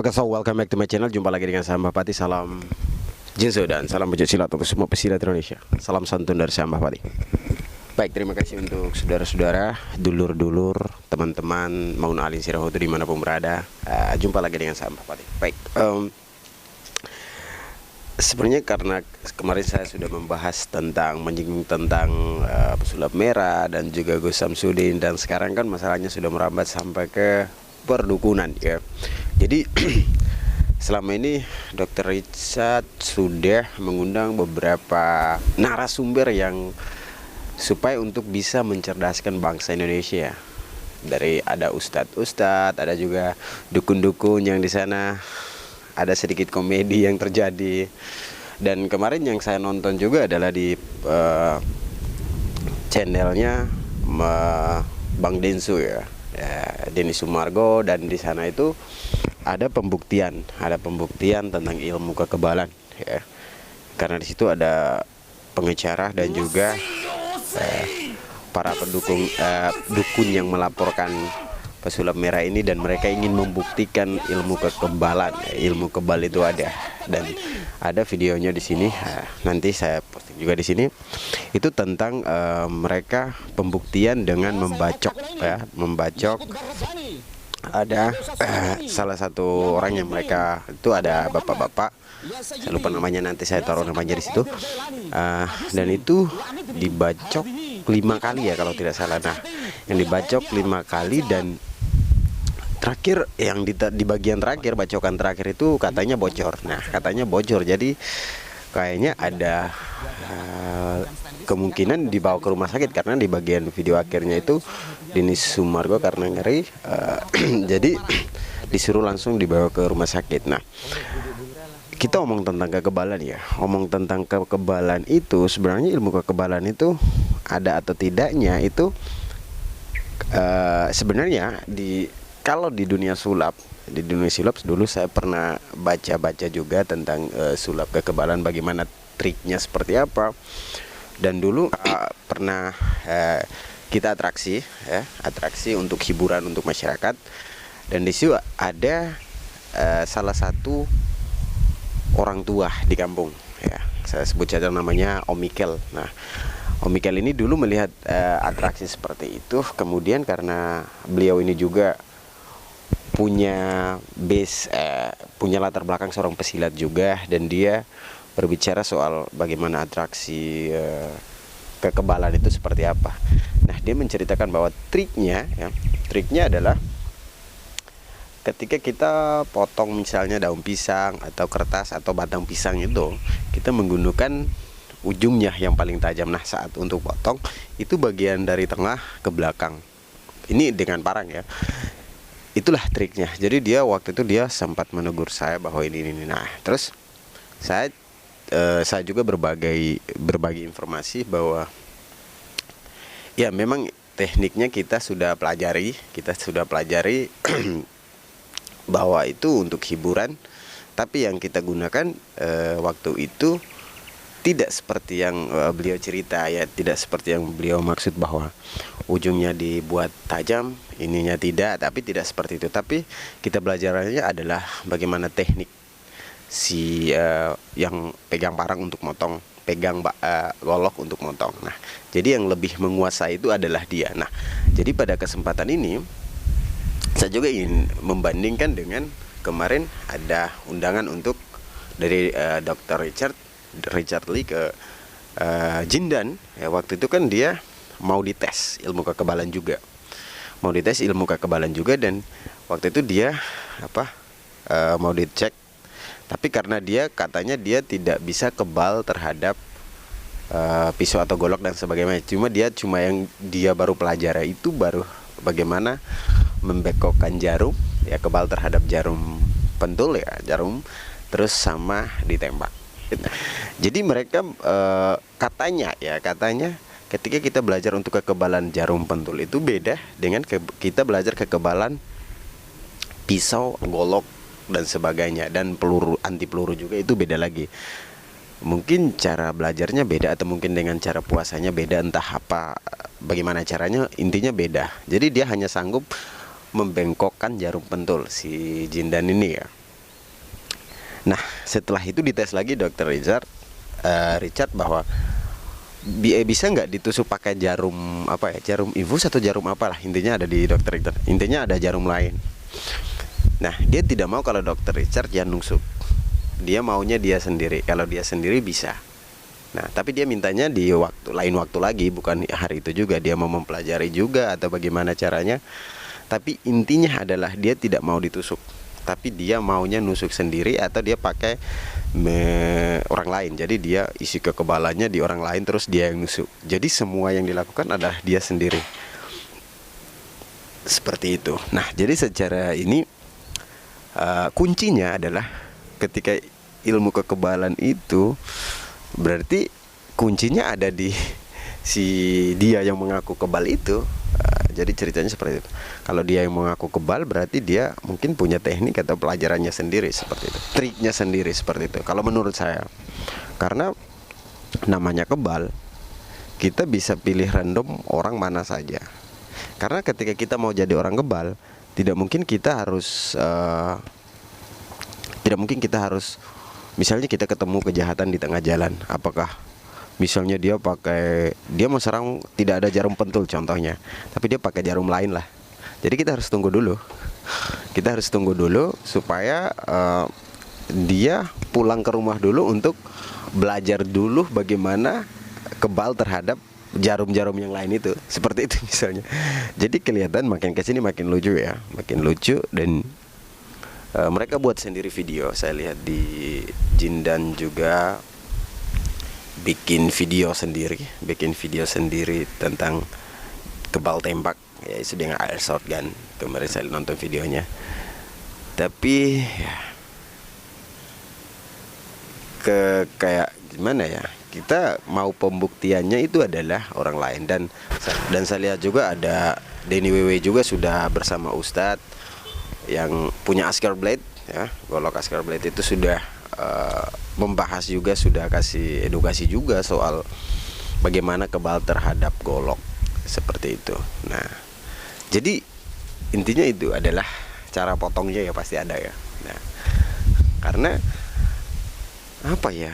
Oke, so welcome back to my channel. Jumpa lagi dengan saya Mbah Pati. Salam Jinso dan salam pencak silat untuk semua pesilat Indonesia. Salam santun dari saya Mbah Pati. Baik, terima kasih untuk saudara-saudara, dulur-dulur, teman-teman Maun Alin Sirahoto dimanapun berada. Jumpa lagi dengan saya Mbah Pati. Baik, sebenarnya karena kemarin saya sudah membahas tentang menyinggung tentang pesulap merah dan juga Gus Samsudin, dan sekarang kan masalahnya sudah merambat sampai ke perdukunan ya. Jadi selama ini Dr. Richard sudah mengundang beberapa narasumber yang supaya untuk bisa mencerdaskan bangsa Indonesia. Dari ada ustadz-ustadz, ada juga dukun-dukun yang di sana, ada sedikit komedi yang terjadi. Dan kemarin yang saya nonton juga adalah di channelnya Bang Densu ya, Denny Sumargo, dan di sana itu ada pembuktian tentang ilmu kekebalan ya. Karena di situ ada pengacara dan juga para pendukung dukun yang melaporkan pesulap merah ini, dan mereka ingin membuktikan ilmu kekebalan. Ilmu kebal itu ada, dan ada videonya di sini. Nanti saya posting juga di sini. Itu tentang mereka pembuktian dengan membacok ya, membacok. Ada salah satu orang yang mereka itu ada bapak-bapak, saya lupa namanya, nanti saya taruh namanya di situ. Dan itu dibacok 5 kali ya kalau tidak salah. Nah, yang dibacok 5 kali, dan terakhir yang di bagian terakhir, bacokan terakhir itu katanya bocor. Nah, katanya bocor, jadi kayaknya ada kemungkinan dibawa ke rumah sakit, karena di bagian video akhirnya itu Denny Sumargo karena ngeri jadi disuruh langsung dibawa ke rumah sakit. Nah, kita omong tentang kekebalan ya, omong tentang kekebalan itu sebenarnya ilmu kekebalan itu ada atau tidaknya itu sebenarnya kalau di dunia sulap, dulu saya pernah baca-baca juga tentang sulap kekebalan, bagaimana triknya seperti apa. Dan dulu pernah kita atraksi untuk hiburan untuk masyarakat, dan di situ ada salah satu orang tua di kampung ya, saya sebut saja namanya Om Mikel. Nah, Om Mikel ini dulu melihat atraksi seperti itu, kemudian karena beliau ini juga punya punya latar belakang seorang pesilat juga, dan dia berbicara soal bagaimana atraksi kekebalan itu seperti apa. Nah, dia menceritakan bahwa triknya adalah ketika kita potong misalnya daun pisang atau kertas atau batang pisang itu, kita menggunakan ujungnya yang paling tajam. Nah, saat untuk potong itu bagian dari tengah ke belakang. Ini dengan parang ya. Itulah triknya. Jadi dia waktu itu dia sempat menegur saya bahwa ini. Nah, terus saya juga berbagi informasi bahwa ya memang tekniknya kita sudah pelajari bahwa itu untuk hiburan, tapi yang kita gunakan waktu itu tidak seperti yang beliau cerita ya, tidak seperti yang beliau maksud bahwa ujungnya dibuat tajam, ininya tidak, tapi tidak seperti itu. Tapi kita belajarnya adalah bagaimana teknik si yang pegang parang untuk motong, pegang golok untuk motong. Nah, jadi yang lebih menguasai itu adalah dia. Nah, jadi pada kesempatan ini saya juga ingin membandingkan dengan kemarin ada undangan untuk dari Dr. Richard Lee ke Jindan ya. Waktu itu kan dia mau dites ilmu kekebalan juga, dan waktu itu dia mau dicek. Tapi karena dia katanya dia tidak bisa kebal terhadap pisau atau golok dan sebagainya. Cuma yang dia baru pelajari itu baru bagaimana membekokkan jarum ya, kebal terhadap jarum pentul ya, jarum, terus sama ditembak. Jadi mereka katanya ketika kita belajar untuk kekebalan jarum pentul itu beda dengan kita belajar kekebalan pisau, golok dan sebagainya, dan peluru, anti peluru juga itu beda lagi. Mungkin cara belajarnya beda, atau mungkin dengan cara puasanya beda, entah apa bagaimana caranya, intinya beda. Jadi dia hanya sanggup membengkokkan jarum pentul si Jindan ini ya. Nah, setelah itu dites lagi dokter Richard bahwa bisa nggak ditusuk pakai jarum apa ya, jarum infus atau jarum apalah, intinya ada di dokter Richard, intinya ada jarum lain. Nah, dia tidak mau kalau dokter Richard yang nusuk, dia maunya dia sendiri. Kalau dia sendiri bisa. Nah, tapi dia mintanya di lain waktu lagi, bukan hari itu juga. Dia mau mempelajari juga atau bagaimana caranya. Tapi intinya adalah dia tidak mau ditusuk, tapi dia maunya nusuk sendiri atau dia pakai orang lain. Jadi dia isi kekebalannya di orang lain terus dia yang nusuk. Jadi semua yang dilakukan adalah dia sendiri. Seperti itu. Nah, jadi secara ini kuncinya adalah ketika ilmu kekebalan itu, berarti kuncinya ada di si dia yang mengaku kebal itu. Jadi ceritanya seperti itu. Kalau dia yang mengaku kebal, berarti dia mungkin punya teknik atau pelajarannya sendiri seperti itu, triknya sendiri seperti itu. Kalau menurut saya, karena namanya kebal, kita bisa pilih random orang mana saja. Karena ketika kita mau jadi orang kebal, tidak mungkin kita harus misalnya kita ketemu kejahatan di tengah jalan. Apakah misalnya dia mau serang, tidak ada jarum pentul contohnya, tapi dia pakai jarum lain lah. Jadi kita harus tunggu dulu. Kita harus tunggu dulu supaya dia pulang ke rumah dulu untuk belajar dulu bagaimana kebal terhadap jarum-jarum yang lain itu. Seperti itu misalnya. Jadi kelihatan makin kesini makin lucu ya, makin lucu. Dan mereka buat sendiri video. Saya lihat di Jindan juga bikin video sendiri tentang kebal tembak, ya itu dengan airsoft gun. Kemarin saya nonton videonya. Tapi ya, kayak gimana ya, kita mau pembuktiannya itu adalah orang lain. Dan saya lihat juga ada Denny WW juga sudah bersama Ustadz yang punya Askar Blade ya, golok Askar Blade itu sudah membahas juga, sudah kasih edukasi juga soal bagaimana kebal terhadap golok seperti itu. Nah, jadi intinya itu adalah cara potongnya ya pasti ada ya. Nah, karena apa ya,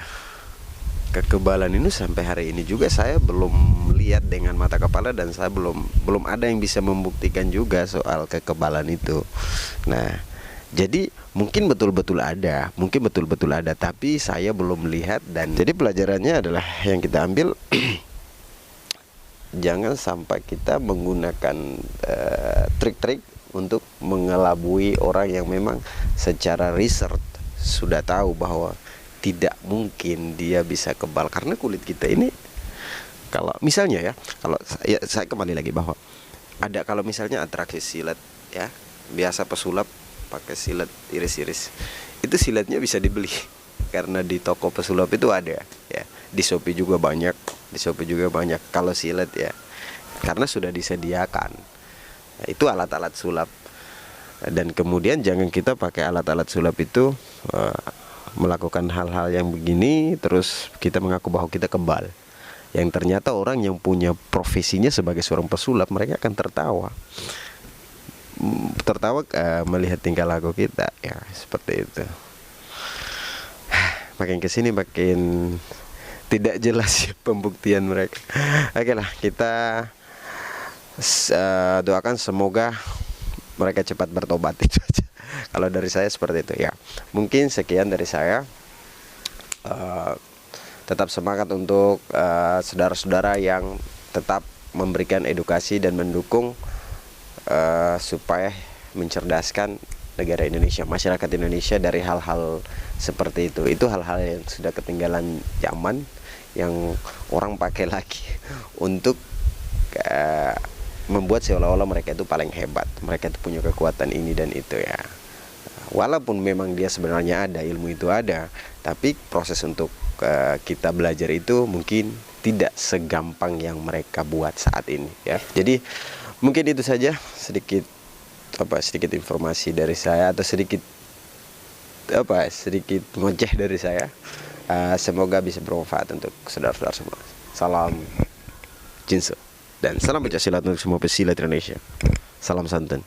kekebalan ini sampai hari ini juga saya belum lihat dengan mata kepala, dan saya belum ada yang bisa membuktikan juga soal kekebalan itu. Nah, jadi mungkin betul-betul ada, tapi saya belum lihat. Dan jadi pelajarannya adalah yang kita ambil jangan sampai kita menggunakan trik-trik untuk mengelabui orang yang memang secara riset sudah tahu bahwa tidak mungkin dia bisa kebal. Karena kulit kita ini, kalau misalnya ya, saya kembali lagi bahwa ada, kalau misalnya atraksi silat ya, biasa pesulap pakai silet iris-iris, itu siletnya bisa dibeli karena di toko pesulap itu ada ya, di Shopee juga banyak, kalau silet ya, karena sudah disediakan. Nah, itu alat-alat sulap. Dan kemudian jangan kita pakai alat-alat sulap itu melakukan hal-hal yang begini terus kita mengaku bahwa kita kebal, yang ternyata orang yang punya profesinya sebagai seorang pesulap, mereka akan tertawa melihat tingkah laku kita ya, seperti itu. Makin kesini makin tidak jelas ya pembuktian mereka. Oke lah, kita doakan semoga mereka cepat bertobat, itu aja. Kalau dari saya seperti itu ya. Mungkin sekian dari saya. Tetap semangat untuk saudara-saudara yang tetap memberikan edukasi dan mendukung supaya mencerdaskan negara Indonesia, masyarakat Indonesia dari hal-hal seperti itu. Itu hal-hal yang sudah ketinggalan zaman, yang orang pakai lagi untuk membuat seolah-olah mereka itu paling hebat, mereka itu punya kekuatan ini dan itu ya. Walaupun memang dia sebenarnya ada, ilmu itu ada, tapi proses untuk kita belajar itu mungkin tidak segampang yang mereka buat saat ini ya. Jadi mungkin itu saja sedikit informasi dari saya, atau sedikit ngoceh dari saya. Semoga bisa bermanfaat untuk saudara-saudara semua. Salam Jinsu dan salam pencak silat untuk semua pesilat Indonesia. Salam santan.